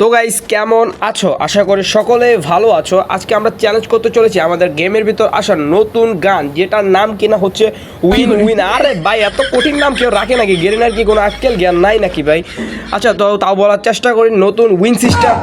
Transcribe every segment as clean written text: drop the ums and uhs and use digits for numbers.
তো গাইস কেমন আছো? আশা করি সকলে ভালো আছো। আজকে আমরা চ্যালেঞ্জ করতে চলেছি আমাদের গেমের ভিতর আসা নতুন গান, যেটার নাম কিনা হচ্ছে উইন উইন। আরে ভাই, এত কঠিন নাম কেউ রাখে নাকি? গেরিনার কি কোনো আক্কেল জ্ঞান নাই নাকি ভাই? আচ্ছা, তো তাও বলার চেষ্টা করি, নতুন উইনচেস্টার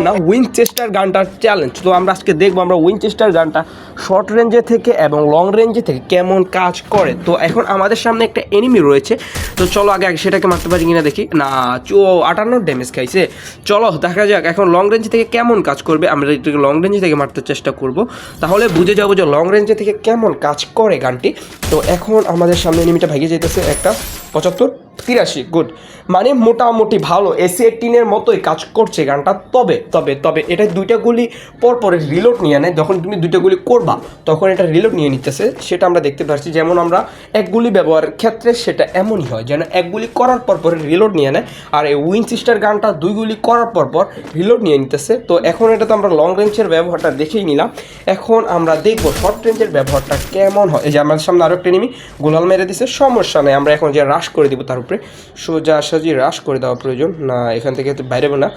না উইনচেস্টার গানটার চ্যালেঞ্জ। তো আমরা আজকে দেখবো আমরা উইনচেস্টার গানটা শর্ট রেঞ্জে থেকে এবং লং রেঞ্জে থেকে কেমন কাজ করে। তো এখন আমাদের সামনে একটা এনিমি রয়েছে, তো চলো আগে সেটাকে মারতে পারি কিনা দেখি। না, 58 ড্যামেজ খাইছে। চলো দেখা যাক এখন লং রেঞ্জ থেকে কেমন কাজ করবে। আমরা এটাকে লং রেঞ্জ থেকে মারতে চেষ্টা করব, তাহলে বুঝে যাবো যে লং রেঞ্জে থেকে কেমন কাজ করে গানটি। তো এখন আমাদের সামনে এনিমিটা ভাগিয়ে যেতেছে একটা 75 83 গুড, মানে মোটামুটি ভালো AC-18-এর মতোই কাজ করছে গানটা। তবে তবে তবে এটা দুইটা গুলি পরপরে রিলোড নিয়ে নেয়। যখন তুমি দুইটা গুলি করবা তখন এটা রিলোড নিয়ে নিতেছে, সেটা আমরা দেখতে পাচ্ছি। যেমন আমরা এক গুলি ব্যবহারের ক্ষেত্রে সেটা এমনই হয়, যেন এক গুলি করার পর পরে রিলোড নিয়ে নেয়, আর এই উইনচেস্টার গানটা দুই গুলি করার পর পর রিলোড নিয়ে নিতেছে। তো এখন এটা তো আমরা লং রেঞ্জের ব্যবহারটা দেখেই নিলাম, এখন আমরা দেখবো শর্ট রেঞ্জের ব্যবহারটা কেমন হয়। এই যে আমাদের সামনে আরও একটা এনিমি গোলাল মেরে দিছে, সমস্যা নেই, আমরা এখন যে রাশ করে দিব তার উপরে, সোজাসুজি রাশ করে দেওয়া প্রয়োজন না, এখান থেকে তো বাইরে না।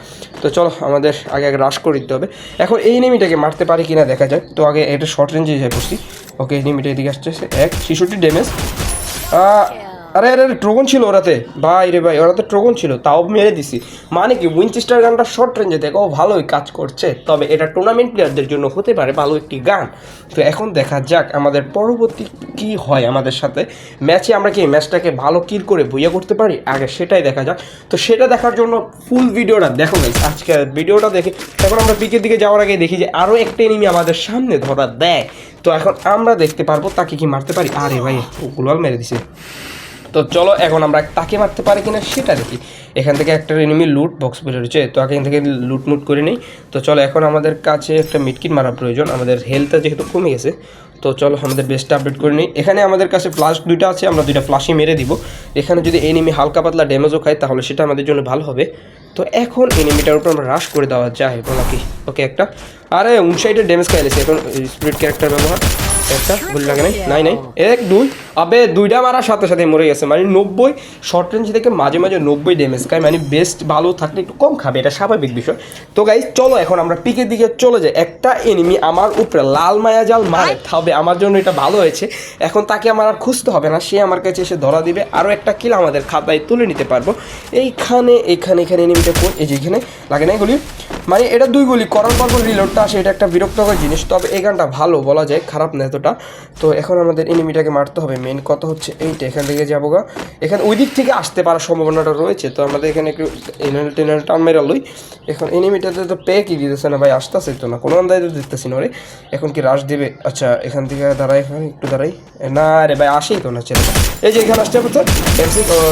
তো চলো আমাদের আগে রাশ করে দিতে হবে। এখন এই এনিমিটাকে মারতে পারি কিনা দেখা যায়। তো আগে এটা শর্ট রেঞ্জে যাই করছি। ওকে, এনিমিটা এদিকে আসছে, 66 ড্যামেজ। আরে আরে ট্রোগন ছিল ওরাতে, ভাই রে ভাই, ওরাতে ট্রোগন ছিল, তাও মেরে দিছি। মানে কি, উইনচেস্টার গানটা শর্ট রেঞ্জে থেকেও ভালোই কাজ করছে। তবে এটা টুর্নামেন্ট প্লেয়ারদের জন্য হতে পারে ভালো একটি গান। তো এখন দেখা যাক আমাদের পরবর্তী কি হয় আমাদের সাথে ম্যাচে। আমরা কি ম্যাচটাকে ভালো কিল করে বইয়া করতে পারি, আগে সেটাই দেখা যাক। তো সেটা দেখার জন্য ফুল ভিডিওটা দেখো গাইস। আজকে ভিডিওটা দেখে এখন আমরা পিকের দিকে যাওয়ার আগে দেখি যে আরও একটা এনিমি আমাদের সামনে ধরা দেয়। তো এখন আমরা দেখতে পারবো তাকে কি মারতে পারি। আরে ভাই, ও গুলাল মেরে দিছে। তো চলো এখন আমরা তাকে মারতে পারি কিনা সেটা দেখি। এখান থেকে একটা এনিমি লুট বক্স বের হচ্ছে, তো এখান থেকে লুট করে নিই। তো চলো এখন আমাদের কাছে একটা মিডকিট মারা প্রয়োজন, আমাদের হেলথটা যেহেতু কমে গেছে। তো চলো আমাদের বেস্টটা আপডেট করে নিই। এখানে আমাদের কাছে ফ্লাশ দুইটা আছে, আমরা দুইটা ফ্লাশই মেরে দিব। এখানে যদি এনিমি হালকা পাতলা ড্যামেজও খায় তাহলে সেটা আমাদের জন্য ভালো হবে। তো এখন এনিমিটার উপর আমরা রাশ করে দেওয়া যায় বলা কি। ওকে, একটা আরে 59 ড্যামেজ খাইলেছে। এখন স্পিরিট ক্যারেক্টার ব্যবহার, একটা গুলি লাগে নাই নাই 1 2, আবে দুইটা মারার সাথে সাথে মরে গেছে। মানে 90 শর্ট রেঞ্জ থেকে মাঝে মাঝে 90 ড্যামেজ খায়, মানে বেস্ট ভালো থাকলে একটু কম খাবে, এটা স্বাভাবিক বিষয়। তো গাইজ চলো এখন আমরা পিকের দিকে চলে যাই। একটা এনিমি আমার উপরে লাল মায়া জাল মারে, তবে আমার জন্য এটা ভালো হয়েছে। এখন তাকে আমার আর খুঁজতে হবে না, সে আমার কাছে এসে ধরা দিবে, আরও একটা কিল আমাদের খাতায় তুলে নিতে পারবো। এইখানে এখানে এখানে এনিমিটা কোন, এই যে এখানে লাগে নাই গুলি, মানে এটা দুই গুলি করার পর রিলোডটা আসে, এটা একটা বিরক্তকর জিনিস। তবে এই গানটা ভালো বলা যায়, খারাপ না এতটা। তো এখন আমাদের এনিমিটাকে মারতে হবে। মেন কথা হচ্ছে এইটা, এখান থেকে যাবো গা, এখানে ওই দিক থেকে আসতে পারার সম্ভাবনাটা রয়েছে। তো আমাদের এখানে একটু টেনাল টান মেরা লই। এখন এনিমিটাতে তো পে কি দিতেছে না ভাই, আসতেছে তো না, কোনো আন্দাজ দিতেছি না রে। এখন কি রাশ দেবে? আচ্ছা এখান থেকে দাঁড়াই, এখানে একটু দাঁড়াই। না রে ভাই, আসেই তো না ছেলেটা। এই যে এখানে আসতে পারছে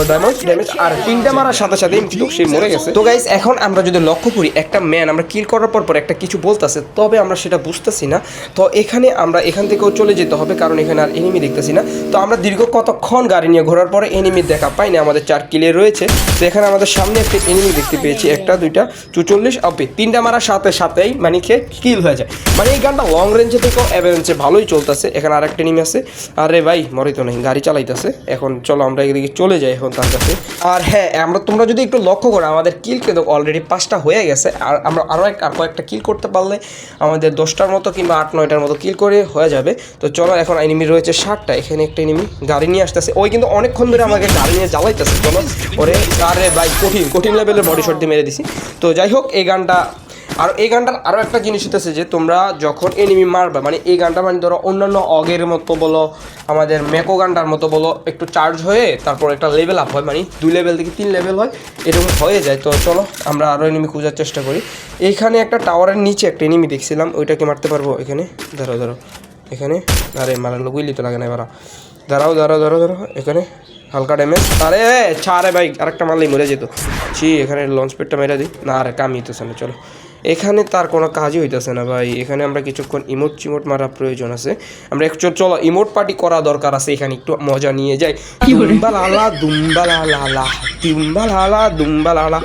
ড্যামেজ, আর তিনটা মারার সাথে সাথে কিন্তু সে মরে গেছে। তো গাইস এখন আমরা যদি লক্ষ্য করি, একটা ম্যান আমরা কিল করার পর একটা কিছু বলতেছে, তবে আমরা সেটা বুঝতেছি না। তো এখানে আমরা এখান থেকেও চলে যেতে হবে, কারণ এখানে আর এনিমি দেখতেছি না। তো আমরা দীর্ঘ কতক্ষণ গাড়ি নিয়ে ঘোরার পরে এনিমি দেখা পাই না, আমাদের 4 কিলে রয়েছে। তো এখানে আমাদের সামনে একটা এনিমি দেখতে পেয়েছি, একটা দুইটা 44 আপে তিনটা মারার সাথে সাথেই মানে খেয়ে কিল হয়ে যায়। মানে এই গানটা লং রেঞ্জে থেকেও অ্যাভারেজে ভালোই চলতেছে। এখানে আর একটা এনিমি আছে, আরে ভাই মরে তো নেই, গাড়ি চালাইতেছে। এখন চলো আমরা এদিকে চলে যাই এখন তার কাছে। আর হ্যাঁ, তোমরা যদি একটু লক্ষ্য করো আমাদের কিল কিন্তু অলরেডি 5টা হয়ে গেছে, আর আমরা আরও কয়েকটা কিল করতে পারলে আমাদের 10টার মতো কিংবা 8-9টার মতো কিল করে হয়ে যাবে। তো চলো এখন এনিমি রয়েছে 60টা, এখানে একটা এনিমি গাড়ি নিয়ে আসতেছে, ওই কিন্তু অনেকক্ষণ ধরে আমাকে গাড়ি নিয়ে জ্বালাইতেছে। চলো ওরে, আরে ভাই কঠিন লেভেলের বডি শট দিয়ে মেরে দিছি। তো যাই হোক, এই গানটা আর এই গানটার আরও একটা জিনিস হতেছে যে তোমরা যখন এনিমি মারবা, মানে এই গানটা মানে ধরো অন্যান্য অগের মতো বলো, আমাদের মেকো গানটার মতো বলো, একটু চার্জ হয়ে তারপর একটা লেভেল আপ হয়, মানে 2 লেভেল থেকে 3 লেভেল হয়, এরকম হয়ে যায়। তো চলো আমরা আরও এনিমি খোঁজার চেষ্টা করি। এইখানে একটা টাওয়ারের নিচে একটা এনিমি দেখছিলাম, ওইটাকে মারতে পারবো। এখানে দাঁড়াও এখানে, আরে মারার গুলি তো লাগে না, দাঁড়াও এখানে হালকা ড্যামেজ। আরে ছাড়ে ভাই, আরেকটা মারলেই মরে যেত। এখানে লঞ্চ প্যাডটা মেরে দিই না, আরে কামিয়েতেছে না। চলো এখানে তার কোনো কাজই হইতেছে না ভাই, এখানে আমরা কিছুক্ষণ চিমোট মারা প্রয়োজন আছে। আমরা একটু চলো ইমোট পার্টি করা দরকার আছে, এখানে একটু মজা নিয়ে যাই। দুম্বালালা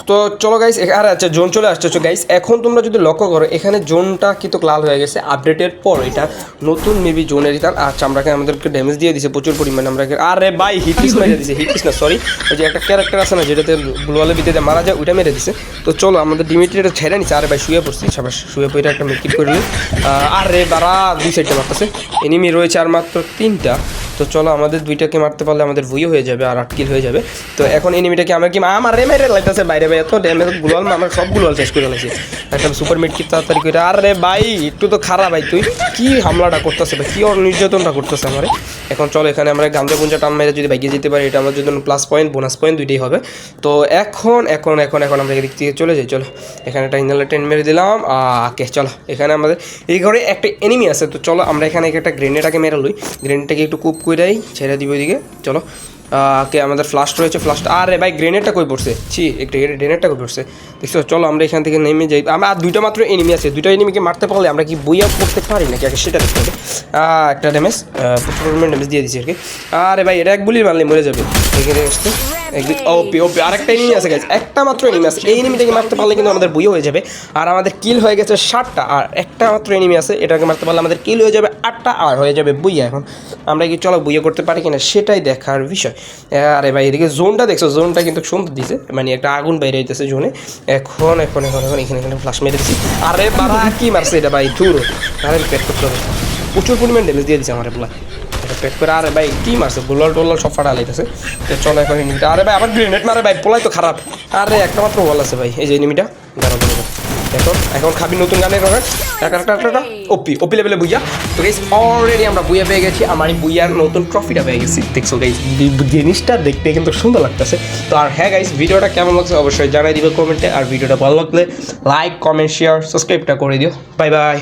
তো চলো গাইস, আর আচ্ছা জোন চলে আসছে গাইস। এখন তোমরা যদি লক্ষ্য করো এখানে জোনটা কিন্তু লাল হয়ে গেছে আপডেটের পর, এটা নতুন মেবি জোনের রিটার্ন। আর চামড়াকে আমাদেরকে ড্যামেজ দিয়ে দিছে প্রচুর পরিমাণে। আমরা আরে ভাই হিটিস মেরে দিছে, হিটিস না সরি, ওই যে একটা ক্যারেক্টার আছে না যেটাতে গ্লোয়ালের ভিতরে মারা যায়, ওইটা মেরে দিছে। তো চলো আমাদের ডিমিট্রিটা ছেড়ে নিচ্ছে। আরে ভাই শুয়ে পড়ছি, সবাই শুয়ে পড়ে একটা মেকিট করে নিই। আরে বারা দুই সাইডটা মারতেছে, এনিমি রয়েছে আর মাত্র 3টা। তো চলো আমাদের 2টাকে মারতে পারলে আমাদের ভুইও হয়ে যাবে আর 8 কিল হয়ে যাবে। তো এখন এনিমিটাকে আমরা কি আমার মেরে লাগতেছে বাইরে ভাই, এত ড্যামেজ গ্লোয়াল আমরা সব গ্লোয়াল শেষ করে লাগছে। একটা সুপার মিড কিট তাড়াতাড়ি করে। আরে ভাই একটু তো খারাপ ভাই, তুই কি হামলাটা করতেছে ভাই, কি ওর নির্যাতনটা করতেছে আমারে। এখন চলো এখানে আমরা গাঞ্জা গুঞ্জা টান মেরে যদি বাইকে যেতে পারি এটা আমাদের জন্য প্লাস পয়েন্ট বোনাস পয়েন্ট দুইটাই হবে। তো এখন এখন এখন এখন আমরা এদিক থেকে চলে যাই। চলো এখানে একটা ইনহেলার টেন মেরে দিলাম। ওকে চলো এখানে আমাদের এই ঘরে একটা এনিমি আছে। তো চলো আমরা এখানে একটা গ্রেনেডাকে মেরে লই, গ্রেনেডটাকে একটু কুপ করে ছেড়ে দিব ওইদিকে। চলো কে আমাদের ফ্লাশ রয়েছে, ফ্লাশটা আরে ভাই গ্রেনেডটা কই পড়ছে, একটা গ্রেনেডটা কই পড়ছে দেখছো। চলো আমরা এখান থেকে নেমে যাই। আমরা আর 2টা মাত্র এনিমি আছে, 2টা এনিমিকে মারতে পারলে আমরা কি বইয়া করতে পারি নাকি আগে সেটা দেখতে হবে। একটা ড্যামেজ ড্যামেজ দিয়ে দিচ্ছি আর কি। আরে ভাই এটা এক গুলি মারলে মরে যাবে এখানে আসতে একদিন। ওপি ওপি আরেকটা এনিমি আছে গাইস, একটা মাত্র এনিমি আছে, এই এনিমিটাকে মারতে পারলে কিন্তু আমাদের বইয়া হয়ে যাবে। আর আমাদের কিল হয়ে গেছে 7টা, আর একটা মাত্র এনিমি আছে, এটাকে মারতে পারলে আমাদের কিল হয়ে যাবে 8টা আর হয়ে যাবে বইয়া। এখন আমরা কি চলো বইয়া করতে পারি কিনা সেটাই দেখার বিষয়। আরে ভাই এদিকে জোনটা দেখছো, জোনটা কিন্তু সুন্দর দিছে, মানে একটা আগুন বাইরে হইতেছে জোনে। এখন এখন এখন এখন এখানে এখানে ফ্লাশ মেরে দিচ্ছি। আরে বাবা কি মারছে এটা ভাই, দূর আরে পেট করতে হবে, প্রচুর পরিমাণ ড্যামেজ দিয়ে দিচ্ছে আমার বলা পেট করে। আরে ভাই কি মারছে, গোলাল টোলাল সব ফাটা লাইতেছে। চলো এখন এনিমিটা, আরে ভাই আবার গ্রেনেড মারে ভাই, পোলাই তো খারাপ। আরে একটা মাত্র ওয়াল আছে ভাই, এই যে এনিমিটা দাঁড়াও দাঁড়াও। এখন এখন খাবি নতুন গানের রকেট ওপি ওপি লেভেলে বুইয়া। তো গাইস অলরেডি আমরা বুইয়া পেয়ে গেছি, আমার এই বুইয়ার নতুন ট্রফিটা পেয়ে গেছি। দেখছো গাইস জিনিসটা দেখতে কিন্তু সুন্দর লাগতেছে। তো আর হ্যাঁ গাইস ভিডিওটা কেমন লাগছে অবশ্যই জানাই দিবে কমেন্টে, আর ভিডিওটা ভালো লাগলে লাইক কমেন্ট শেয়ার সাবস্ক্রাইবটা করে দিও। Bye bye.